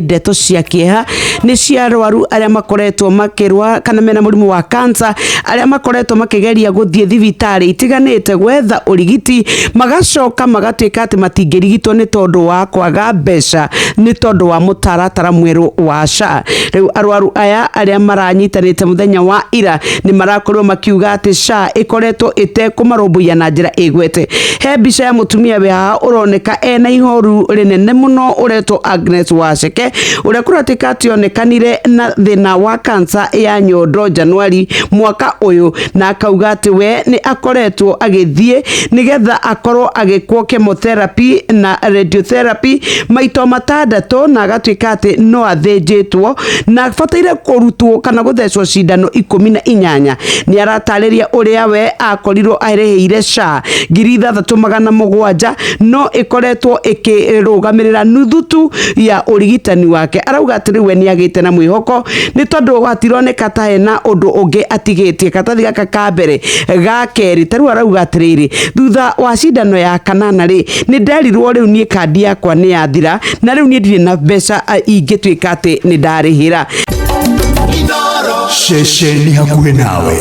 ndeto cia kieha ni cia arwaru aria makoretwo makirwa kana mena murimu wa cancer aria makoretwo makigeria guthie thibitari itiganite gwetha urigiti magacoka magatwika ati matingirigitwo ni tondu wa kwaga mbeca ni tondu wa mutaratara mweru wa SHA. Riu arwaru aya aria maranyitanite muthenya wa ira ni marakorwo makiuga ati SHA ikoretwo itekumarumbuya na njira igwete. He mbica ya mutumia wa uroneka ena ihoru rinene muno uretwo Agnes Waceke uria kuratika ationekanire na thina wa cancer ya nyondo Januari mwaka uyu na akauga ati we ni akoretwo agithie nigetha akorwo agikwo chemotherapy na radiotherapy maito matandatu na agatwika ati no athinjitwo na bataire kurutwo kana guthecwo cindano 18. Ni aratariria uria we akorirwo areheire SHA 3,700 no ikoretwo ikirugamirira nuthutu ya urigitani wake. Arauga ati riwe ni agite na mwihoko ni tondu atironeka ta hena undu ungi atigitie katathi gaka ka mbere ga keri. Taru arauga atiriri thutha wa cindano ya kanana ri ni nderirwo riu nie kandi yakwa ni yathira na riu nie ndire na mbeca ingitwika ati ni ndarihira. Sheshe ni hakuhe nawe.